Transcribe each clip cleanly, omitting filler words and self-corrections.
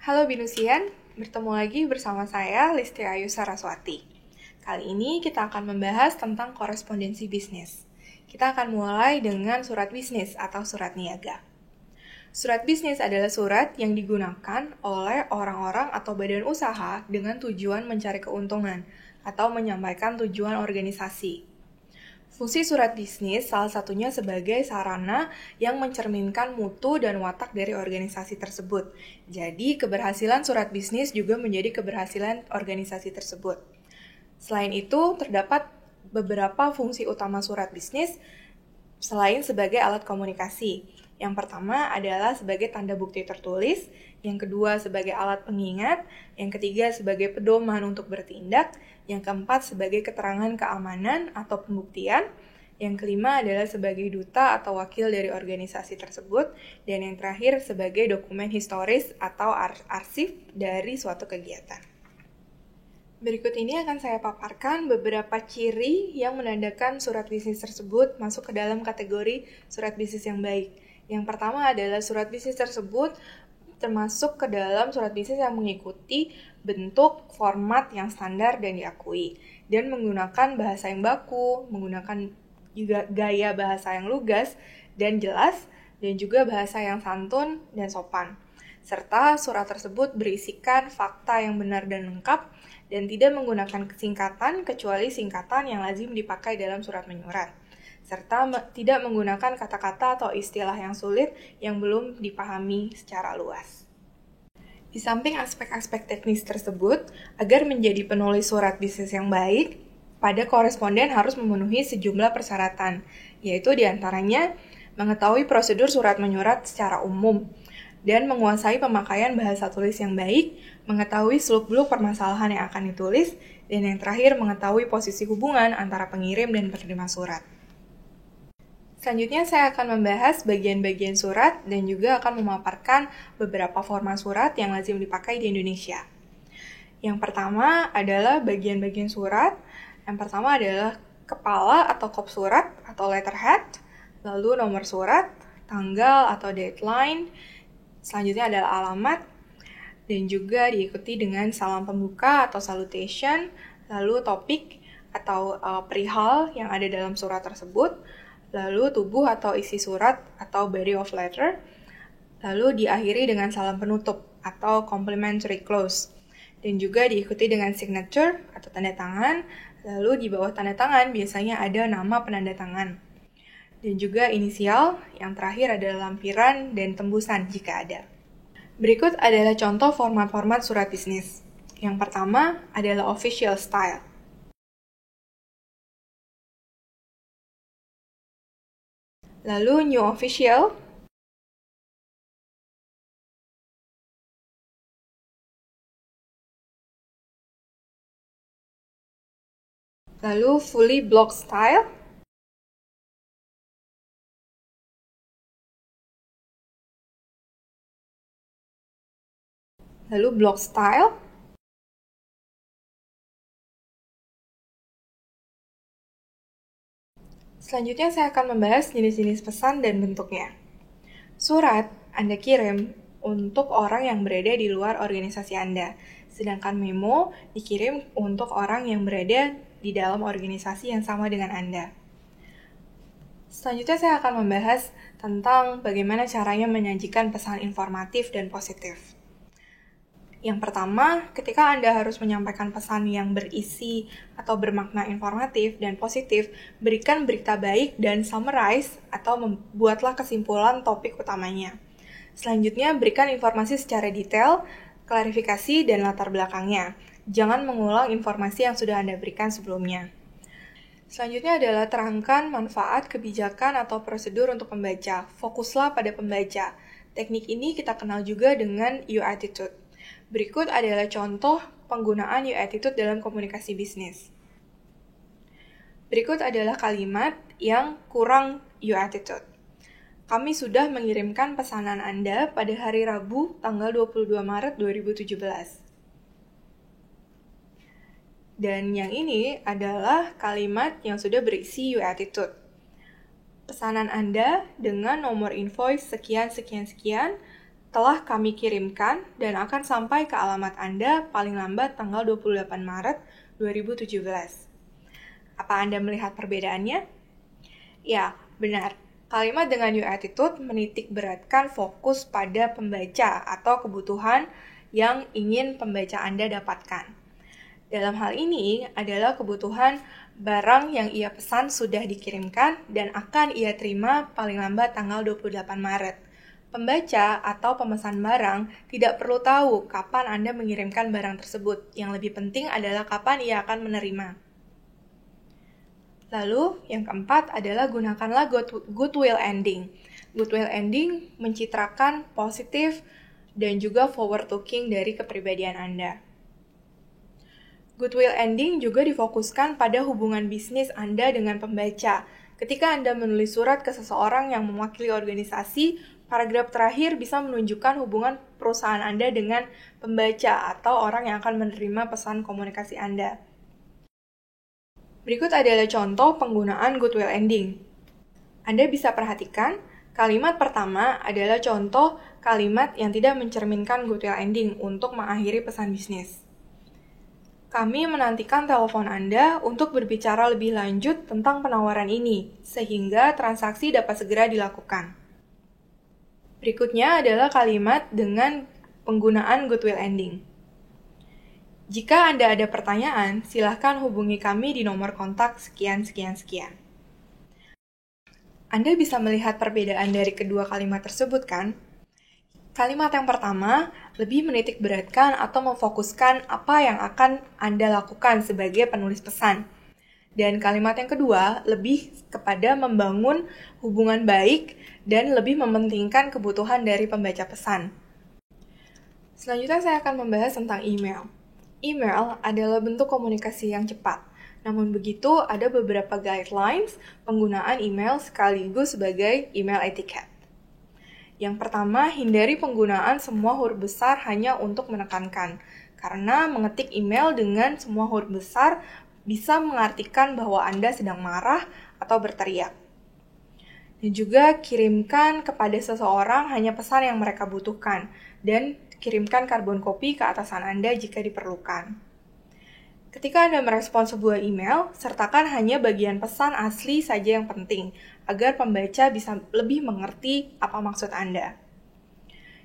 Halo Binusian, bertemu lagi bersama saya Listi Ayu Saraswati. Kali ini kita akan membahas tentang korespondensi bisnis. Kita akan mulai dengan surat bisnis atau surat niaga. Surat bisnis adalah surat yang digunakan oleh orang-orang atau badan usaha dengan tujuan mencari keuntungan atau menyampaikan tujuan organisasi. Fungsi surat bisnis salah satunya sebagai sarana yang mencerminkan mutu dan watak dari organisasi tersebut. Jadi, keberhasilan surat bisnis juga menjadi keberhasilan organisasi tersebut. Selain itu, terdapat beberapa fungsi utama surat bisnis selain sebagai alat komunikasi. Yang pertama adalah sebagai tanda bukti tertulis, yang kedua sebagai alat pengingat, yang ketiga sebagai pedoman untuk bertindak, yang keempat sebagai keterangan keamanan atau pembuktian, yang kelima adalah sebagai duta atau wakil dari organisasi tersebut, dan yang terakhir sebagai dokumen historis atau arsip dari suatu kegiatan. Berikut ini akan saya paparkan beberapa ciri yang menandakan surat bisnis tersebut masuk ke dalam kategori surat bisnis yang baik. Yang pertama adalah surat bisnis tersebut termasuk ke dalam surat bisnis yang mengikuti bentuk format yang standar dan diakui, dan menggunakan bahasa yang baku, menggunakan juga gaya bahasa yang lugas dan jelas, dan juga bahasa yang santun dan sopan. Serta surat tersebut berisikan fakta yang benar dan lengkap, dan tidak menggunakan singkatan kecuali singkatan yang lazim dipakai dalam surat menyurat, serta tidak menggunakan kata-kata atau istilah yang sulit yang belum dipahami secara luas. Di samping aspek-aspek teknis tersebut, agar menjadi penulis surat bisnis yang baik, pada koresponden harus memenuhi sejumlah persyaratan, yaitu diantaranya mengetahui prosedur surat menyurat secara umum, dan menguasai pemakaian bahasa tulis yang baik, mengetahui seluk-beluk permasalahan yang akan ditulis, dan yang terakhir mengetahui posisi hubungan antara pengirim dan penerima surat. Selanjutnya saya akan membahas bagian-bagian surat dan juga akan memaparkan beberapa format surat yang lazim dipakai di Indonesia. Yang pertama adalah bagian-bagian surat. Yang pertama adalah kepala atau kop surat atau letterhead, lalu nomor surat, tanggal atau deadline, selanjutnya adalah alamat, dan juga diikuti dengan salam pembuka atau salutation, lalu topik atau perihal yang ada dalam surat tersebut, lalu tubuh atau isi surat atau body of letter, lalu diakhiri dengan salam penutup atau complimentary close, dan juga diikuti dengan signature atau tanda tangan, lalu di bawah tanda tangan biasanya ada nama penanda tangan, dan juga inisial, yang terakhir adalah lampiran dan tembusan jika ada. Berikut adalah contoh format-format surat bisnis. Yang pertama adalah official style. Lalu new official, lalu fully block style, lalu block style, selanjutnya saya akan membahas jenis-jenis pesan dan bentuknya. Surat Anda kirim untuk orang yang berada di luar organisasi Anda, sedangkan memo dikirim untuk orang yang berada di dalam organisasi yang sama dengan Anda. Selanjutnya saya akan membahas tentang bagaimana caranya menyajikan pesan informatif dan positif. Yang pertama, ketika Anda harus menyampaikan pesan yang berisi atau bermakna informatif dan positif, berikan berita baik dan summarize atau membuatlah kesimpulan topik utamanya. Selanjutnya, berikan informasi secara detail, klarifikasi, dan latar belakangnya. Jangan mengulang informasi yang sudah Anda berikan sebelumnya. Selanjutnya adalah terangkan manfaat, kebijakan, atau prosedur untuk pembaca. Fokuslah pada pembaca. Teknik ini kita kenal juga dengan U-Attitude. Berikut adalah contoh penggunaan U-Attitude dalam komunikasi bisnis. Berikut adalah kalimat yang kurang U-Attitude. Kami sudah mengirimkan pesanan Anda pada hari Rabu, tanggal 22 Maret 2017. Dan yang ini adalah kalimat yang sudah berisi U-Attitude. Pesanan Anda dengan nomor invoice sekian-sekian-sekian telah kami kirimkan dan akan sampai ke alamat Anda paling lambat tanggal 28 Maret 2017. Apa Anda melihat perbedaannya? Ya, benar. Kalimat dengan your attitude menitik beratkan fokus pada pembaca atau kebutuhan yang ingin pembaca Anda dapatkan. Dalam hal ini adalah kebutuhan barang yang ia pesan sudah dikirimkan dan akan ia terima paling lambat tanggal 28 Maret. Pembaca atau pemesan barang tidak perlu tahu kapan Anda mengirimkan barang tersebut. Yang lebih penting adalah kapan ia akan menerima. Lalu, yang keempat adalah gunakanlah goodwill ending. Goodwill ending mencitrakan positif dan juga forward-looking dari kepribadian Anda. Goodwill ending juga difokuskan pada hubungan bisnis Anda dengan pembaca. Ketika Anda menulis surat ke seseorang yang mewakili organisasi, paragraf terakhir bisa menunjukkan hubungan perusahaan Anda dengan pembaca atau orang yang akan menerima pesan komunikasi Anda. Berikut adalah contoh penggunaan goodwill ending. Anda bisa perhatikan, kalimat pertama adalah contoh kalimat yang tidak mencerminkan goodwill ending untuk mengakhiri pesan bisnis. Kami menantikan telepon Anda untuk berbicara lebih lanjut tentang penawaran ini, sehingga transaksi dapat segera dilakukan. Berikutnya adalah kalimat dengan penggunaan goodwill ending. Jika Anda ada pertanyaan, silakan hubungi kami di nomor kontak sekian. Anda bisa melihat perbedaan dari kedua kalimat tersebut, kan? Kalimat yang pertama lebih menitik beratkan atau memfokuskan apa yang akan Anda lakukan sebagai penulis pesan. Dan kalimat yang kedua lebih kepada membangun hubungan baik dan lebih mementingkan kebutuhan dari pembaca pesan. Selanjutnya saya akan membahas tentang email. Email adalah bentuk komunikasi yang cepat. Namun begitu, ada beberapa guidelines penggunaan email sekaligus sebagai email etiquette. Yang pertama, hindari penggunaan semua huruf besar hanya untuk menekankan, karena mengetik email dengan semua huruf besar bisa mengartikan bahwa Anda sedang marah atau berteriak. Dan juga kirimkan kepada seseorang hanya pesan yang mereka butuhkan, dan kirimkan karbon copy ke atasan Anda jika diperlukan. Ketika Anda merespon sebuah email, sertakan hanya bagian pesan asli saja yang penting, agar pembaca bisa lebih mengerti apa maksud Anda.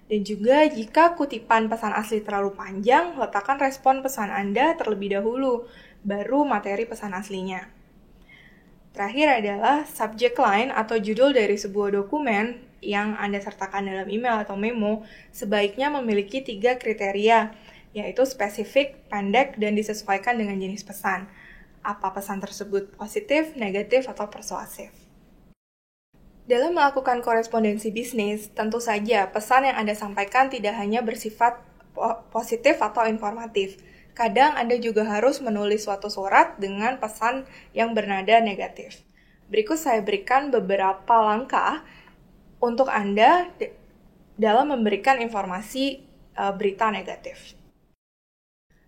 Dan juga jika kutipan pesan asli terlalu panjang, letakkan respon pesan Anda terlebih dahulu, baru materi pesan aslinya. Terakhir adalah subject line atau judul dari sebuah dokumen yang Anda sertakan dalam email atau memo sebaiknya memiliki 3 kriteria, yaitu spesifik, pendek, dan disesuaikan dengan jenis pesan. Apa pesan tersebut positif, negatif, atau persuasif. Dalam melakukan korespondensi bisnis, tentu saja pesan yang Anda sampaikan tidak hanya bersifat positif atau informatif. Kadang Anda juga harus menulis suatu surat dengan pesan yang bernada negatif. Berikut saya berikan beberapa langkah untuk Anda dalam memberikan informasi berita negatif.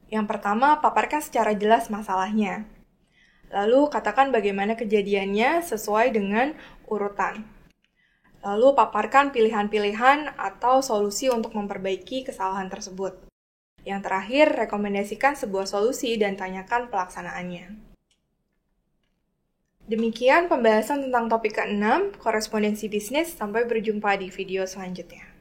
Yang pertama, paparkan secara jelas masalahnya. Lalu, katakan bagaimana kejadiannya sesuai dengan urutan. Lalu, paparkan pilihan-pilihan atau solusi untuk memperbaiki kesalahan tersebut. Yang terakhir, rekomendasikan sebuah solusi dan tanyakan pelaksanaannya. Demikian pembahasan tentang topik ke-6, korespondensi bisnis. Sampai berjumpa di video selanjutnya.